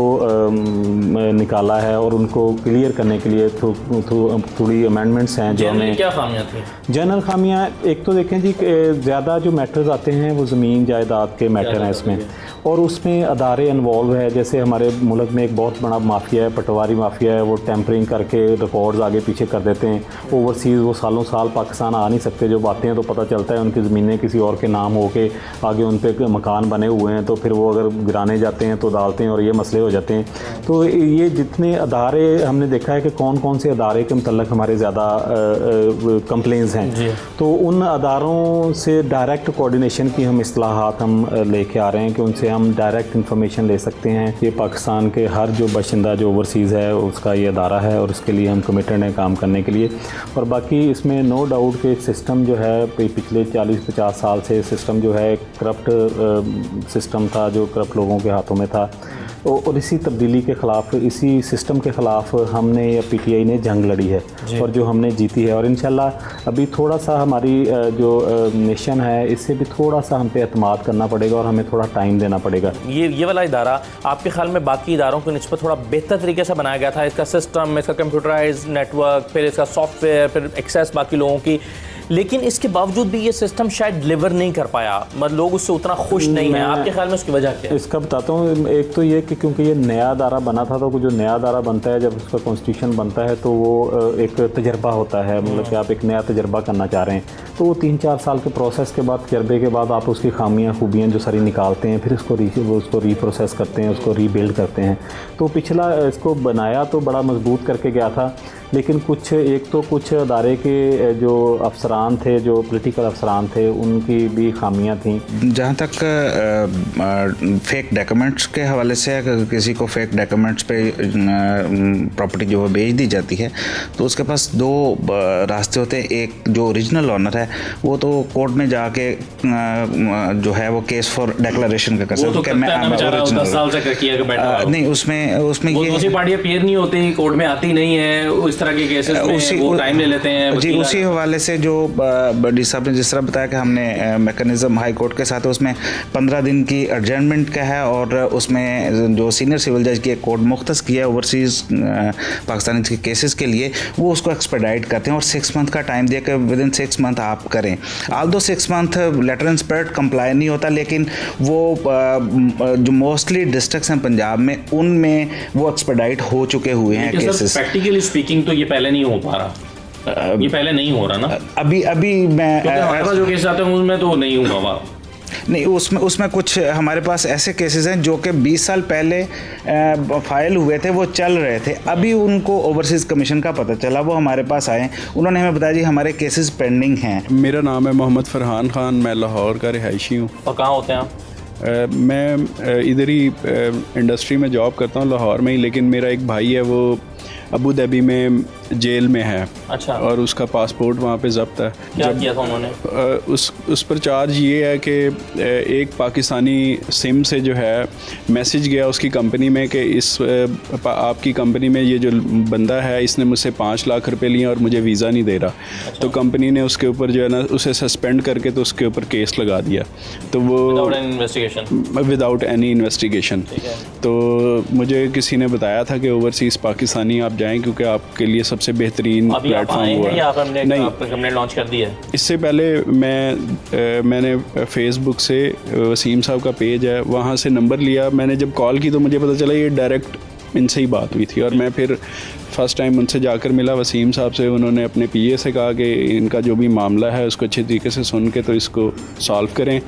निकाला है और उनको क्लियर करने के लिए थोड़ी अमेंडमेंट्स हैं जो हमें। क्या खामियां थी? जनरल खामियां एक तो देखें जी, ज़्यादा जो मैटर्स आते हैं वो ज़मीन जायदाद के मैटर हैं इसमें, और उसमें अदारे इन्वॉल्व है। जैसे हमारे मुल्क में एक बहुत बड़ा माफिया है, पटवारी माफिया है, वो टेम्परिंग करके रिकॉर्ड्स आगे पीछे कर देते हैं। ओवरसीज़ वो सालों साल पाकिस्तान आ नहीं सकते, जब आते हैं तो पता चलता है उनकी ज़मीनें किसी और के नाम हो के आगे उन पर मकान बने हुए हैं, तो फिर वो अगर गिराने जाते हैं तो डालते हैं और ये मसले हो जाते हैं। तो ये जितने अदारे हमने देखा है कि कौन कौन से अदारे के मतलब हमारे ज़्यादा कंप्लेंट्स हैं, तो उन अदारों से डायरेक्ट कोऑर्डिनेशन की हम इस्लाहात हम लेके आ रहे हैं कि उनसे हम डायरेक्ट इन्फॉर्मेशन ले सकते हैं। ये पाकिस्तान के हर जो बाशिंदा जो ओवरसीज़ है उसका ये अदारा है और इसके लिए हम कमिटेड हैं काम करने के लिए। और बाकी इसमें नो डाउट कि सिस्टम जो है पिछले 40-50 साल से सिस्टम जो है करप्ट सिस्टम था, जो करप्ट लोगों के हाथों में था, और इसी तब्दीली के ख़िलाफ़, इसी सिस्टम के ख़िलाफ़ हमने या PTI ने जंग लड़ी है और जो हमने जीती है। और इंशाल्लाह अभी थोड़ा सा हमारी जो नेशन है इससे भी थोड़ा सा हम पे एतमाद करना पड़ेगा और हमें थोड़ा टाइम देना पड़ेगा। ये वाला इदारा आपके ख्याल में बाकी इदारों की निस्बत थोड़ा बेहतर तरीके से बनाया गया था? इसका सिस्टम, इसका कंप्यूटराइज नेटवर्क, फिर इसका सॉफ्टवेयर, फिर एक्सेस बाकी लोगों की, लेकिन इसके बावजूद भी ये सिस्टम शायद डिलीवर नहीं कर पाया, मतलब लोग उससे उतना खुश नहीं हैं। आपके ख्याल में उसकी वजह क्या है? इसका बताता हूँ। एक तो ये कि क्योंकि ये नया अदारा बना था, तो जो नया अदारा बनता है, जब उसका कॉन्स्टिट्यूशन बनता है तो वो एक तजर्बा होता है, मतलब कि आप एक नया तजर्बा करना चाह रहे हैं, तो वो 3-4 साल के प्रोसेस के बाद, तजर्बे के बाद आप उसकी खामियाँ खूबियाँ जो सारी निकालते हैं, फिर उसको रीप्रोसेस करते हैं, उसको रीबिल्ड करते हैं। तो पिछला इसको बनाया तो बड़ा मजबूत करके गया था, लेकिन कुछ अदारे के जो अफसरान थे, जो पॉलिटिकल अफसरान थे, उनकी भी खामियां थी। जहाँ तक फेक डॉक्यूमेंट्स के हवाले से, अगर किसी को फेक डॉक्यूमेंट्स पे प्रॉपर्टी जो है बेच दी जाती है, तो उसके पास 2 रास्ते होते हैं। एक जो ओरिजिनल ऑनर है वो तो कोर्ट में जाके जो है वो केस फॉर डिक्लेरेशन का कर सकता है कि मैं नहीं, उसमें ये पार्टियां अपीयर नहीं होती, कोर्ट में आती नहीं है, इस तरह के केसेस में वो टाइम ले लेते हैं जी। उसी हवाले से जो डी साहब ने जिस तरह बताया कि हमने मैकेनिज्म हाई कोर्ट के साथ, उसमें 15 दिन की एडजर्नमेंट का है, और उसमें जो सीनियर सिविल जज की एक कोर्ट मुख्तस किया है ओवरसीज़ पाकिस्तानी के केसेस के लिए, वो उसको एक्सपेडाइट करते हैं और 6 मंथ का टाइम दिया कि विद इन 6 मंथ आप करें। Aldous 6 month later and spirit comply नहीं होता, लेकिन वो जो मोस्टली डिस्ट्रिक्ट्स हैं पंजाब में, उनमें वो एक्सपेडाइट हो चुके हुए हैं केसेस। प्रैक्टिकली स्पीकिंग तो ये पहले नहीं हो पा रहा, ये पहले नहीं हो रहा ना। अभी मैं हमारे पास जो केस आते हैं उसमें तो नहीं हुआ नहीं, उसमें कुछ हमारे पास ऐसे केसेस हैं जो कि 20 साल पहले फाइल हुए थे, वो चल रहे थे, अभी उनको ओवरसीज़ कमीशन का पता चला, वो हमारे पास आए, उन्होंने हमें बताया जी हमारे केसेस पेंडिंग हैं। मेरा नाम है मोहम्मद फरहान खान, मैं लाहौर का रिहायशी हूँ। और कहाँ होते हैं आप? मैं इधर ही इंडस्ट्री में जॉब करता हूँ लाहौर में ही, लेकिन मेरा एक भाई है वो अबू धाबी में जेल में है। अच्छा। और उसका पासपोर्ट वहाँ पे जब्त है। क्या किया था उन्होंने? उस पर चार्ज ये है कि एक पाकिस्तानी सिम से जो है मैसेज गया उसकी कंपनी में कि इस आपकी कंपनी में ये जो बंदा है इसने मुझसे 5 लाख रुपए लिए और मुझे वीज़ा नहीं दे रहा। अच्छा। तो कंपनी ने उसके ऊपर जो है ना उसे सस्पेंड करके तो उसके ऊपर केस लगा दिया। तो वो विदाउट एनी इन्वेस्टिगेशन। तो मुझे किसी ने बताया था कि ओवरसीज़ पाकिस्तानी आप जाएँ क्योंकि आपके लिए सबसे सबसे बेहतरीन प्लेटफॉर्म हुआ है। नहीं, लॉन्च कर दिया है। इससे पहले मैंने फेसबुक से वसीम साहब का पेज है, वहाँ से नंबर लिया। मैंने जब कॉल की तो मुझे पता चला ये डायरेक्ट इनसे ही बात हुई थी, और मैं फिर फ़र्स्ट टाइम उनसे जाकर मिला वसीम साहब से। उन्होंने अपने पीए से कहा कि इनका जो भी मामला है उसको अच्छे तरीके से सुन के तो इसको सॉल्व करें।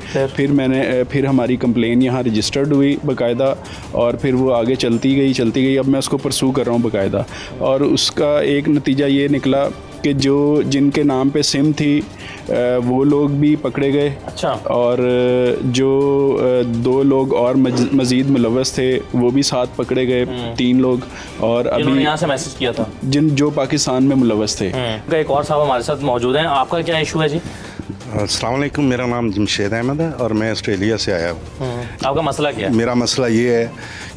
फिर हमारी कंप्लेन यहाँ रजिस्टर्ड हुई बाकायदा, और फिर वो आगे चलती गई। अब मैं उसको परसू कर रहा हूँ बाकायदा, और उसका एक नतीजा ये निकला कि जिनके नाम पे सिम थी वो लोग भी पकड़े गए। अच्छा। और जो 2 लोग और मज़ीद मुलव्वस थे वो भी साथ पकड़े गए, 3 लोग। और अभी यहाँ से मैसेज किया था जो पाकिस्तान में मुलव्वस थे। एक और साहब हमारे साथ मौजूद हैं। आपका क्या इशू है जी? अस्सलाम वालेकुम, मेरा नाम जमशेद अहमद है और मैं ऑस्ट्रेलिया से आया हूँ। आपका मसला क्या है? मेरा मसला ये है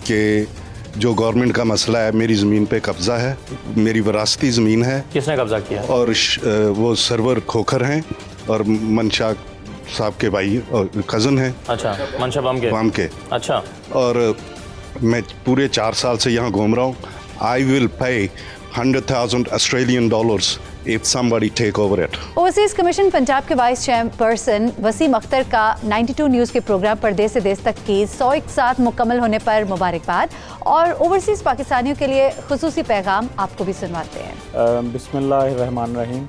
कि जो गवर्नमेंट का मसला है, मेरी ज़मीन पे कब्ज़ा है, मेरी विरासती ज़मीन है। किसने कब्ज़ा किया? और वो सरवर खोखर हैं और मनशा साहब के भाई और कज़न हैं। अच्छा, मनशा बम के। अच्छा। और मैं पूरे 4 साल से यहाँ घूम रहा हूँ। I will pay $100,000 if somebody take over it. Overseas commission Punjab के वाइस चेयरपर्सन वसीम अख्तर का 92 न्यूज़ के प्रोग्राम परदेस से देश तक की 101 साथ मुकम्मल होने पर मुबारकबाद, और ओवरसीज पाकिस्तानियों के लिए खुसूसी पैगाम आपको भी सुनवाते हैं। बिस्मिल्लाहिर्रहमानिर्रहीम।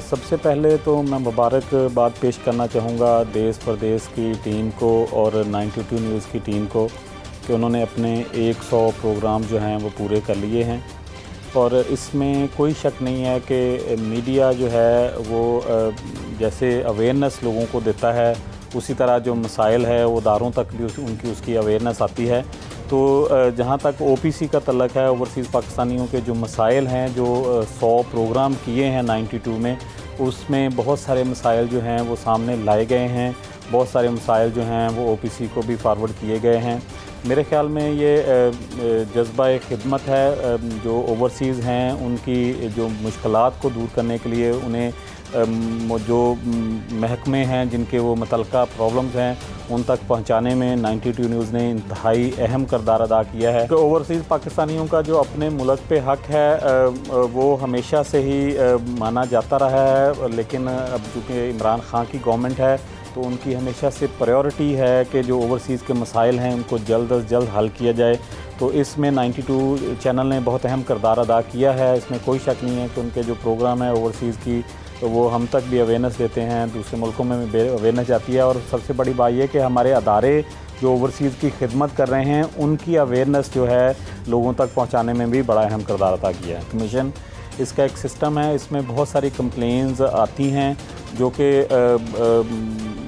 सबसे पहले तो मैं मुबारकबाद पेश करना चाहूँगा देश परदेस की टीम को और 92 न्यूज़ की टीम को कि उन्होंने अपने 100 प्रोग्राम जो हैं वो पूरे कर लिए हैं। और इसमें कोई शक नहीं है कि मीडिया जो है वो जैसे अवेयरनेस लोगों को देता है, उसी तरह जो मसाइल है वो दारों तक भी उसकी अवेयरनेस आती है। तो जहाँ तक ओपीसी का तल्लक है, ओवरसीज़ पाकिस्तानियों के जो मसाइल हैं, जो 100 प्रोग्राम किए हैं 92 में, उसमें बहुत सारे मसाइल जो हैं वो सामने लाए गए हैं। बहुत सारे मसाइल जो हैं वो ओपीसी को भी फारवर्ड किए गए हैं। मेरे ख़्याल में ये जज्बा खिदमत है जो ओवरसीज़ हैं उनकी जो मुश्किलात को दूर करने के लिए उन्हें जो महकमे हैं जिनके वो मुतल्लिका प्रॉब्लम्स हैं उन तक पहुंचाने में 92 न्यूज़ ने इंतहाई अहम किरदार अदा किया है। तो ओवरसीज़ पाकिस्तानियों का जो अपने मुल्क पे हक़ है वो हमेशा से ही माना जाता रहा है, लेकिन अब चूँकि इमरान खान की गवर्नमेंट है तो उनकी हमेशा से प्रायोरिटी है कि जो ओवरसीज़ के मसाइल हैं उनको जल्द अज जल्द हल किया जाए। तो इसमें 92 चैनल ने बहुत अहम किरदार अदा किया है, इसमें कोई शक नहीं है कि उनके जो प्रोग्राम है ओवरसीज़ की तो वो हम तक भी अवेयरनेस देते हैं, दूसरे मुल्कों में भी अवेयरनेस जाती है। और सबसे बड़ी बात यह कि हमारे अदारे जो ओवरसीज़ की खिदमत कर रहे हैं उनकी अवेयरनेस जो है लोगों तक पहुँचाने में भी बड़ा अहम किरदार अदा किया है। कमीशन इसका एक सिस्टम है, इसमें बहुत सारी कंप्लेंट्स आती हैं जो कि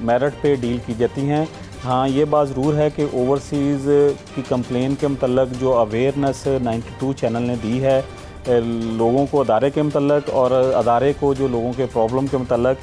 मेरिट पे डील की जाती हैं। हाँ, ये बात ज़रूर है कि ओवरसीज़ की कंप्लेन के मतलब जो अवेयरनेस 92 चैनल ने दी है लोगों को अदारे के मतलब और अदारे को जो लोगों के प्रॉब्लम के मतलब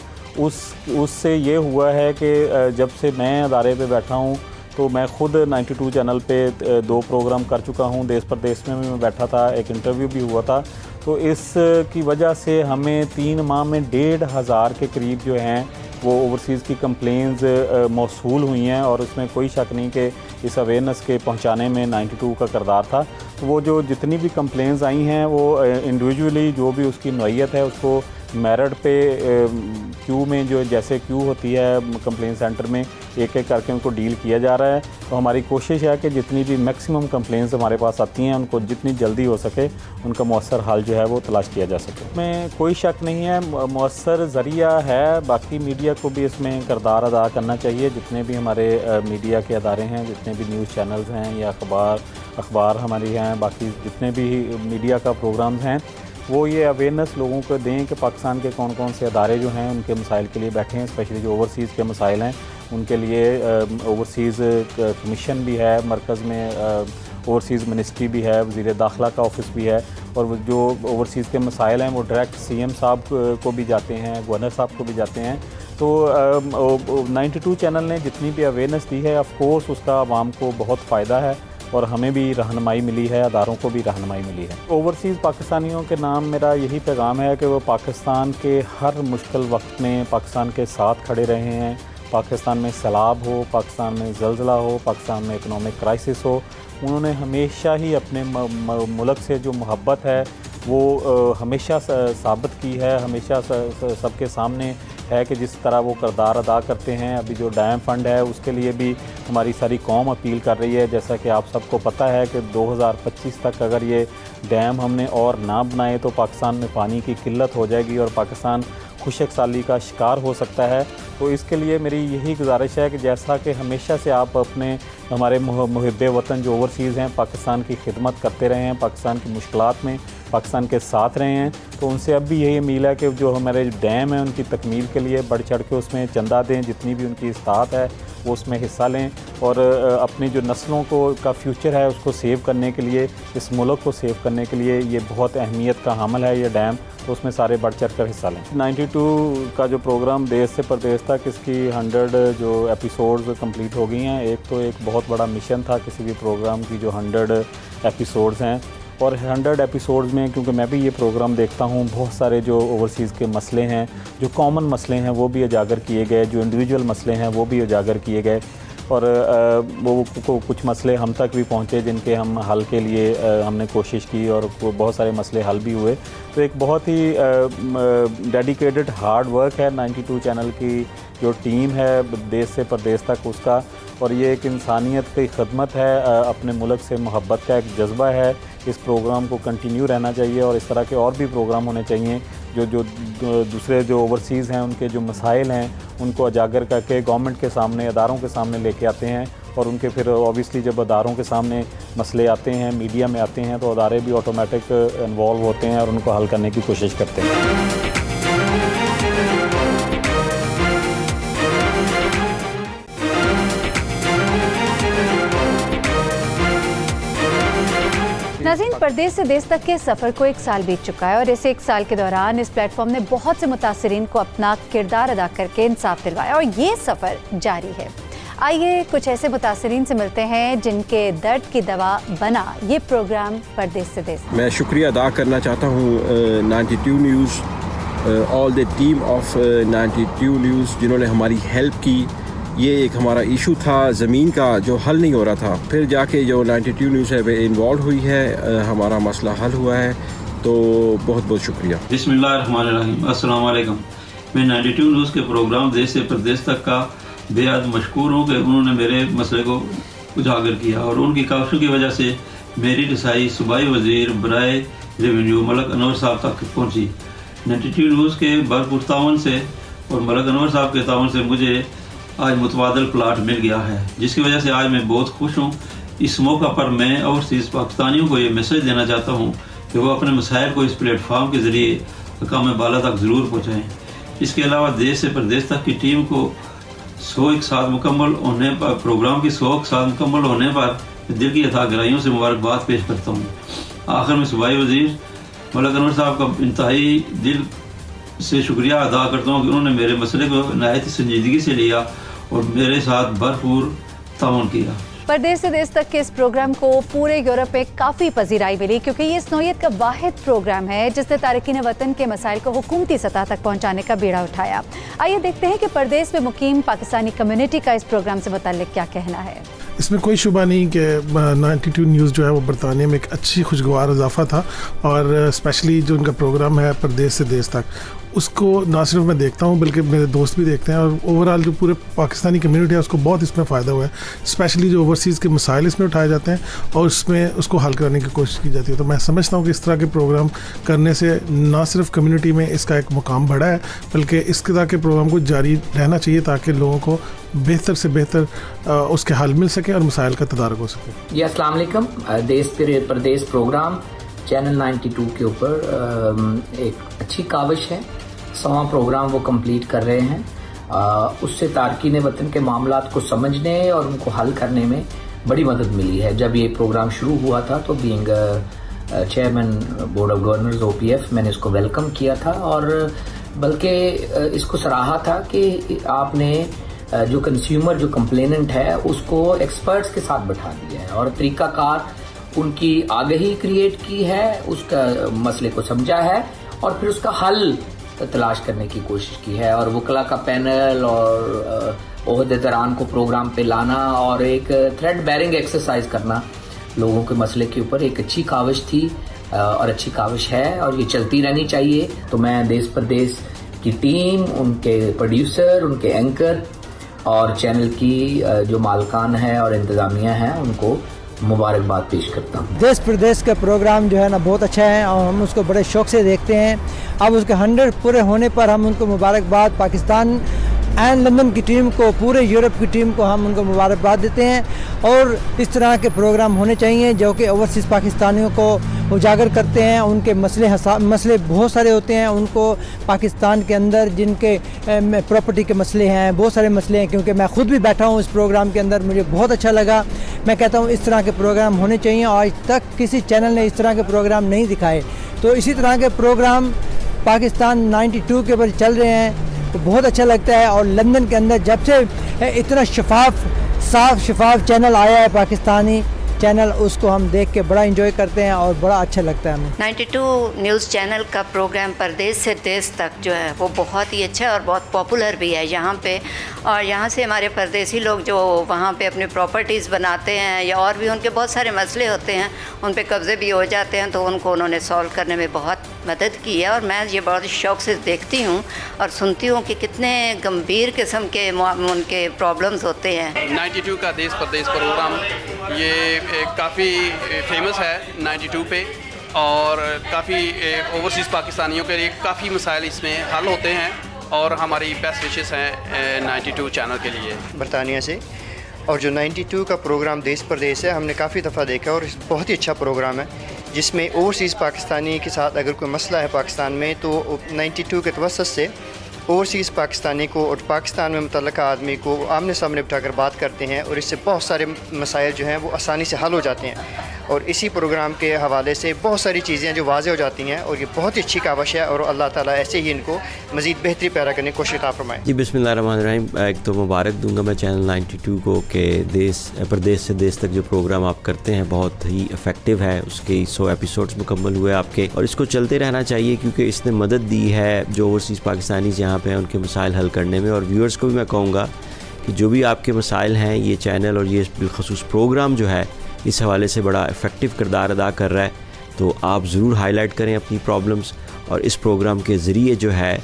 उससे ये हुआ है कि जब से मैं अदारे पे बैठा हूँ तो मैं ख़ुद 92 चैनल पे 2 प्रोग्राम कर चुका हूँ। देश परदेस में भी मैं बैठा था, एक इंटरव्यू भी हुआ था। तो इसकी वजह से हमें 3 माह में 1,500 के करीब जो हैं वो ओवरसीज़ की कंप्लेंट्स मौसूल हुई हैं, और उसमें कोई शक नहीं कि इस अवेयरनेस के पहुंचाने में 92 का किरदार था। तो वो जो जितनी भी कंप्लेंट्स आई हैं वो इंडिविजुअली जो भी उसकी नौइयत है उसको मेरिट पे क्यू में जो जैसे क्यू होती है कंप्लेंट सेंटर में एक एक करके उनको डील किया जा रहा है। तो हमारी कोशिश है कि जितनी भी मैक्सिमम कंप्लेंट्स हमारे पास आती हैं उनको जितनी जल्दी हो सके उनका मौसर हल जो है वो तलाश किया जा सके। इसमें कोई शक नहीं है, मौसर ज़रिया है। बाकी मीडिया को भी इसमें किरदार अदा करना चाहिए। जितने भी हमारे मीडिया के अदारे हैं, जितने भी न्यूज़ चैनल्स हैं या अखबार हमारी हैं, बाकी जितने भी मीडिया का प्रोग्राम्स हैं वो ये अवेयरनेस लोगों को दें कि पाकिस्तान के कौन कौन से अदारे जो हैं उनके मसाइल के लिए बैठे हैं। स्पेशली जो ओवरसीज़ के मसाइल हैं उनके लिए ओवरसीज़ कमीशन भी है, मरकज़ में ओवरसीज़ मिनिस्ट्री भी है, वज़ीर दाखिला का ऑफिस भी है, और जो ओवरसीज़ के मसाइल हैं वो डायरेक्ट CM साहब को भी जाते हैं, गवर्नर साहब को भी जाते हैं। तो 92 चैनल ने जितनी भी अवेयरनेस दी है ऑफ कोर्स उसका आवाम को बहुत फ़ायदा है और हमें भी रहनुमाई मिली है, अदारों को भी रहनुमाई मिली है। ओवरसीज़ पाकिस्तानियों के नाम मेरा यही पैगाम है कि वो पाकिस्तान के हर मुश्किल वक्त में पाकिस्तान के साथ खड़े रहे हैं। पाकिस्तान में सैलाब हो, पाकिस्तान में ज़लज़ला हो, पाकिस्तान में इकनॉमिक क्राइसिस हो, उन्होंने हमेशा ही अपने मुल्क से जो मोहब्बत है वो हमेशा साबित की है, हमेशा सबके सामने है कि जिस तरह वो किरदार अदा करते हैं। अभी जो डैम फंड है उसके लिए भी हमारी सारी कौम अपील कर रही है। जैसा कि आप सबको पता है कि 2025 तक अगर ये डैम हमने और ना बनाए तो पाकिस्तान में पानी की किल्लत हो जाएगी और पाकिस्तान खुशक साली का शिकार हो सकता है। तो इसके लिए मेरी यही गुजारिश है कि जैसा कि हमेशा से आप अपने हमारे मुहिब्बे वतन जो ओवरसीज़ हैं पाकिस्तान की खिदमत करते रहे हैं, पाकिस्तान की मुश्किलात में पाकिस्तान के साथ रहे हैं, तो उनसे अब भी यही उम्मीद है कि जो हमारे डैम हैं उनकी तकमील के लिए बढ़ चढ़ के उसमें चंदा दें, जितनी भी उनकी इस्तात है वो उसमें हिस्सा लें और अपनी जो नस्लों को का फ्यूचर है उसको सेव करने के लिए, इस मुल्क को सेव करने के लिए ये बहुत अहमियत का हामिल है ये डैम, तो उसमें सारे बढ़ चढ़ कर हिस्सा लें। 92 का जो प्रोग्राम देश से प्रदेश तक, इसकी 100 जो एपिसोड्स कंप्लीट हो गई हैं। एक तो एक बहुत बड़ा मिशन था किसी भी प्रोग्राम की जो 100 एपिसोड्स हैं, और 100 एपिसोड्स में क्योंकि मैं भी ये प्रोग्राम देखता हूँ, बहुत सारे जो ओवरसीज़ के मसले हैं, जो कॉमन मसले हैं वो भी उजागर किए गए, जो इंडिविजुअल मसले हैं वो भी उजागर किए गए, और वो कुछ मसले हम तक भी पहुँचे जिनके हम हल के लिए हमने कोशिश की और बहुत सारे मसले हल भी हुए। तो एक बहुत ही डेडिकेटेड हार्ड वर्क है 92 चैनल की जो टीम है देश से प्रदेश तक उसका, और ये एक इंसानियत की खदमत है, अपने मुल्क से मोहब्बत का एक जज्बा है। इस प्रोग्राम को कंटिन्यू रहना चाहिए और इस तरह के और भी प्रोग्राम होने चाहिए जो दूसरे जो ओवरसीज़ हैं उनके जो मसाइल हैं उनको उजागर करके गवर्नमेंट के सामने, अदारों के सामने लेके आते हैं, और उनके फिर ऑब्वियसली जब अदारों के सामने मसले आते हैं, मीडिया में आते हैं, तो अदारे भी ऑटोमेटिक इन्वॉल्व होते हैं और उनको हल करने की कोशिश करते हैं। नाज़रीन, परदेश से देश तक के सफ़र को 1 साल बीत चुका है और इस 1 साल के दौरान इस प्लेटफॉर्म ने बहुत से मुतासरीन को अपना किरदार अदा करके इंसाफ दिलवाया और ये सफ़र जारी है। आइए कुछ ऐसे मुतासरीन से मिलते हैं जिनके दर्द की दवा बना ये प्रोग्राम परदेश से देश। मैं शुक्रिया अदा करना चाहता हूँ 92 news, all the team of 92 news जिन्होंने हमारी हेल्प की। ये एक हमारा इशू था ज़मीन का जो हल नहीं हो रहा था, फिर जाके जो 92 न्यूज़ है वे इन्वॉल्व हुई है, हमारा मसला हल हुआ है, तो बहुत बहुत शुक्रिया। बिस्मिल्लाहिर्रहमानिर्रहीम, अस्सलाम वालेकुम। मैं 92 न्यूज़ के प्रोग्राम देश से प्रदेश तक का बेहद मशकूर हूँ कि उन्होंने मेरे मसले को उजागर किया और उनकी काविशों की वजह से मेरी रसाई सूबाई वज़ीर बराए रेवेन्यू मलक अनवर साहब तक पहुँची। 92 न्यूज़ के भरपूर तावन से और मलक अनवर साहब के तावन से मुझे आज मुतबादल प्लाट मिल गया है, जिसकी वजह से आज मैं बहुत खुश हूँ। इस मौका पर मैं ओवरसीज़ पाकिस्तानियों को ये मैसेज देना चाहता हूँ कि वो अपने मसाइल को इस प्लेटफार्म के ज़रिए अक़ाम बाला तक ज़रूर पहुँचाएँ। इसके अलावा देश से प्रदेश तक की टीम को 101 साल मुकम्मल होने पर, प्रोग्राम की 100 साल मुकम्मल होने पर दिल की अता गहराइयों से मुबारकबाद पेश करता हूँ। आखिर में सूबाई वज़ीर मलक अनवर साहब का इंतहाई दिल से शुक्रिया अदा करता हूँ कि उन्होंने मेरे मसले को नहायत संजीदगी से लिया और मेरे साथ भरपूर ताउन किया। परदेश से देश तक के इस प्रोग्राम को पूरे यूरोप में काफ़ी पजीराई मिली क्योंकि ये इस नौयत का वाहिद प्रोग्राम है जिसने तारकीन वतन के मसाइल को हुकूमती सतह तक पहुँचाने का बीड़ा उठाया। आइए देखते हैं कि परदेश में मुकीम पाकिस्तानी कम्युनिटी का इस प्रोग्राम से मुताल्लिक क्या कहना है। इसमें कोई शुबा नहीं कि 92 न्यूज़ जो है वो बरतानिया में एक अच्छी खुशगवार इजाफा था और स्पेशली जो उनका प्रोग्राम है परदेश से देश तक, उसको ना सिर्फ मैं देखता हूँ बल्कि मेरे दोस्त भी देखते हैं और ओवरऑल जो पूरे पाकिस्तानी कम्युनिटी है उसको बहुत इसमें फ़ायदा हुआ है। स्पेशली जो ओवरसीज़ के मसाइल इसमें उठाए जाते हैं और उसमें उसको हल करने की कोशिश की जाती है। तो मैं समझता हूँ कि इस तरह के प्रोग्राम करने से ना सिर्फ कम्युनिटी में इसका एक मुकाम बढ़ा है बल्कि इस तरह के प्रोग्राम को जारी रहना चाहिए ताकि लोगों को बेहतर से बेहतर उसके हल मिल सके और मसाइल का तदारक हो सके। जी अस्सलाम वालेकुम। देश प्रदेश प्रोग्राम चैनल 92 के ऊपर एक अच्छी काविश है। 100वां प्रोग्राम वो कंप्लीट कर रहे हैं। उससे तारकीन वतन के मामलात को समझने और उनको हल करने में बड़ी मदद मिली है। जब ये प्रोग्राम शुरू हुआ था तो being chairman board of governors OPF मैंने इसको वेलकम किया था और बल्कि इसको सराहा था कि आपने जो कंज्यूमर जो कंप्लेनेंट है उसको एक्सपर्ट्स के साथ बैठा दिया है और तरीकाकार उनकी आगाही क्रिएट की है, उसका मसले को समझा है और फिर उसका हल तलाश करने की कोशिश की है। और वकला का पैनल और ओहदेदारान को प्रोग्राम पे लाना और एक थ्रेड बेरिंग एक्सरसाइज करना लोगों के मसले के ऊपर एक अच्छी काविश थी। और अच्छी काविश है और ये चलती रहनी चाहिए। तो मैं देश परदेश की टीम, उनके प्रोड्यूसर, उनके एंकर और चैनल की जो मालकान है और इंतज़ामिया है उनको मुबारकबाद पेश करता हूँ। देश प्रदेश का प्रोग्राम जो है ना बहुत अच्छा है और हम उसको बड़े शौक से देखते हैं। अब उसके 100 पूरे होने पर हम उनको मुबारकबाद, पाकिस्तान एंड लंदन की टीम को, पूरे यूरोप की टीम को हम उनको मुबारकबाद देते हैं। और इस तरह के प्रोग्राम होने चाहिए जो कि ओवरसीज़ पाकिस्तानियों को उजागर करते हैं। उनके मसले बहुत सारे होते हैं, उनको पाकिस्तान के अंदर जिनके प्रॉपर्टी के मसले हैं, बहुत सारे मसले हैं। क्योंकि मैं ख़ुद भी बैठा हूँ इस प्रोग्राम के अंदर, मुझे बहुत अच्छा लगा। मैं कहता हूँ इस तरह के प्रोग्राम होने चाहिए। आज तक किसी चैनल ने इस तरह के प्रोग्राम नहीं दिखाए, तो इसी तरह के प्रोग्राम पाकिस्तान 92 के ऊपर चल रहे हैं तो बहुत अच्छा लगता है। और लंदन के अंदर जब से इतना साफ शफाफ चैनल आया है, पाकिस्तानी चैनल, उसको हम देख के बड़ा एंजॉय करते हैं और बड़ा अच्छा लगता है हमें। 92 न्यूज़ चैनल का प्रोग्राम परदेश से देश तक जो है वो बहुत ही अच्छा और बहुत पॉपुलर भी है यहाँ पे। और यहाँ से हमारे परदेसी लोग जो वहाँ पे अपनी प्रॉपर्टीज़ बनाते हैं या और भी उनके बहुत सारे मसले होते हैं, उन पे कब्ज़े भी हो जाते हैं, तो उनको उन्होंने सॉल्व करने में बहुत मदद की है। और मैं ये बहुत शौक़ से देखती हूँ और सुनती हूँ कि कितने गंभीर किस्म के उनके प्रॉब्लम्स होते हैं। 92 का देश परदेश प्रोग्राम ये काफ़ी फेमस है 92 पे, और काफ़ी ओवरसीज़ पाकिस्तानियों के लिए काफ़ी मसाइल इसमें हल होते हैं और हमारी बेस्ट विशेस हैं 92 चैनल के लिए। बरतानिया से, और जो 92 का प्रोग्राम देश परदेश है हमने काफ़ी दफ़ा देखा और बहुत ही अच्छा प्रोग्राम है, जिसमें ओवरसीज़ पाकिस्तानी के साथ अगर कोई मसला है पाकिस्तान में तो 92 के तवस्सुत से ओवरसीज़ पाकिस्तानी को और पाकिस्तान में मुतल्लिक़ा आदमी को आमने सामने बिठाकर बात करते हैं और इससे बहुत सारे मसाइल जो हैं वो आसानी से हल हो जाते हैं। और इसी प्रोग्राम के हवाले से बहुत सारी चीज़ें जो वाज़ेह हो जाती हैं और ये बहुत ही अच्छी काविश है और अल्लाह ताला ऐसे ही इनको मज़ीद बेहतरी पैदा करने की कोशिश अता फरमाए। जी बिस्मिल्लाहिर्रहमानिर्रहीम। एक तो मुबारक दूंगा मैं चैनल 92 को कि प्रदेश से देश तक जो प्रोग्राम आप करते हैं बहुत ही इफ़ेक्टिव है। उसके 100 एपिसोड्स मुकम्मल हुए आपके, और इसको चलते रहना चाहिए क्योंकि इसने मदद दी है जो ओवरसीज़ पाकिस्तानी यहाँ पे हैं उनके मसाइल हल करने में। और व्यूअर्स को भी मैं कहूँगा कि जो भी आपके मसाइल हैं, ये चैनल और ये बिलखसूस प्रोग्राम जो है इस हवाले से बड़ा इफ़ेक्टिव किरदार अदा कर रहा है। तो आप ज़रूर हाईलाइट करें अपनी प्रॉब्लम्स, और इस प्रोग्राम के ज़रिए जो है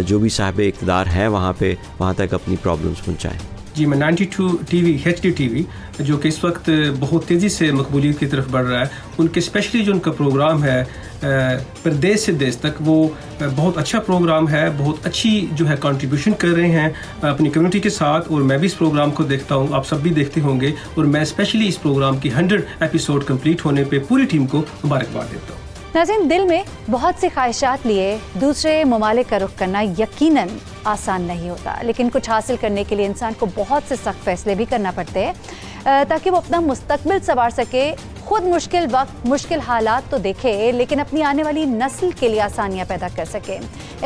जो भी साहिब इक़्तिदार हैं वहाँ तक अपनी प्रॉब्लम्स पहुँचाएँ। जी मैं 92 टीवी HD टीवी जो कि इस वक्त बहुत तेज़ी से मकबूलियत की तरफ बढ़ रहा है, उनके स्पेशली जो उनका प्रोग्राम है प्रदेश से देश तक, वो बहुत अच्छा प्रोग्राम है। बहुत अच्छी जो है कंट्रीब्यूशन कर रहे हैं अपनी कम्युनिटी के साथ, और मैं भी इस प्रोग्राम को देखता हूँ, आप सब भी देखते होंगे। और मैं स्पेशली इस प्रोग्राम की 100 एपिसोड कंप्लीट होने पे पूरी टीम को मुबारकबाद देता हूँ। नाज़रीन, दिल में बहुत सी ख्वाहिशात लिए दूसरे ममालिक का रुख करना यकीनन आसान नहीं होता, लेकिन कुछ हासिल करने के लिए इंसान को बहुत से सख्त फैसले भी करना पड़ते हैं ताकि वो अपना मुस्तकबिल संवार सके। खुद मुश्किल वक्त, मुश्किल हालात तो देखे, लेकिन अपनी आने वाली नस्ल के लिए आसानियाँ पैदा कर सके।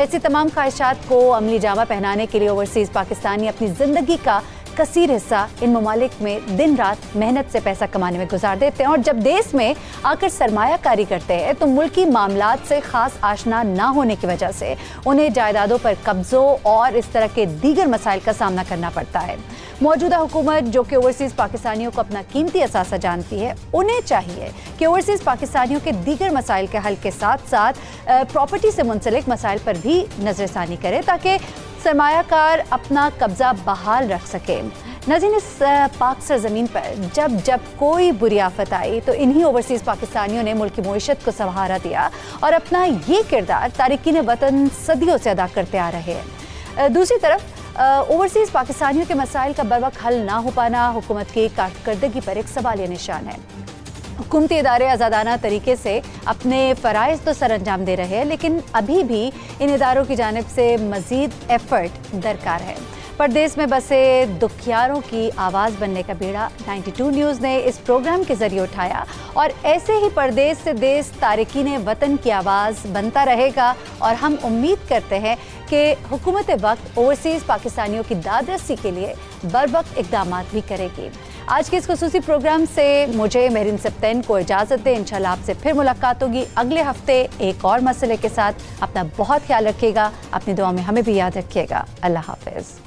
ऐसी तमाम ख्वाहिशात को अमली जामा पहनाने के लिए ओवरसीज़ पाकिस्तानी अपनी ज़िंदगी का कसीर हिस्सा इन ममालिक में दिन रात मेहनत से पैसा कमाने में गुजार देते हैं। और जब देश में आकर सरमायाकारी करते हैं तो मुल्की मामलात से ख़ास आशना ना होने की वजह से उन्हें जायदादों पर कब्ज़ों और इस तरह के दीगर मसाइल का सामना करना पड़ता है। मौजूदा हुकूमत जो कि ओवरसीज़ पाकिस्तानियों को अपना कीमती असासा जानती है, उन्हें चाहिए कि ओवरसीज़ पाकिस्तानियों के दीगर मसाइल के हल के साथ साथ प्रॉपर्टी से मुंसलिक मसाइल पर भी नज़रसानी करे ताकि सरमायाकार अपना कब्जा बहाल रख सके। नाज़रीन, इस पाक सरज़मीन पर जब जब कोई बुरी आफत आई तो इन्हीं ओवरसीज़ पाकिस्तानियों ने मुल्क की मईशत को सहारा दिया और अपना ये किरदार तारिकीन वतन सदियों से अदा करते आ रहे हैं। दूसरी तरफ ओवरसीज़ पाकिस्तानियों के मसाइल का बरवक्त हल ना हो पाना हुकूमत की कारकर्दगी पर एक सवालिया निशान है। हुकूमती इदारे आज़ादाना तरीके से अपने फ़राइज़ तो सर अंजाम दे रहे हैं, लेकिन अभी भी इन इदारों की जानिब से मज़ीद एफ़र्ट दरकार है। परदेश में बसे दुखियारों की आवाज़ बनने का बीड़ा 92 न्यूज़ ने इस प्रोग्राम के ज़रिए उठाया और ऐसे ही परदेश से देश तारिकीन वतन की आवाज़ बनता रहेगा। और हम उम्मीद करते हैं कि हुकूमत वक्त ओवरसीज़ पाकिस्तानियों की दादरसी के लिए बरवक्त इक़दाम भी करेगी। आज के इस खुसूसी प्रोग्राम से मुझे मेहरीन सप्तैन को इजाज़त दें। इंशाल्लाह आपसे फिर मुलाकात होगी अगले हफ्ते एक और मसले के साथ। अपना बहुत ख्याल रखिएगा, अपनी दुआ में हमें भी याद रखिएगा। अल्लाह हाफ़िज़।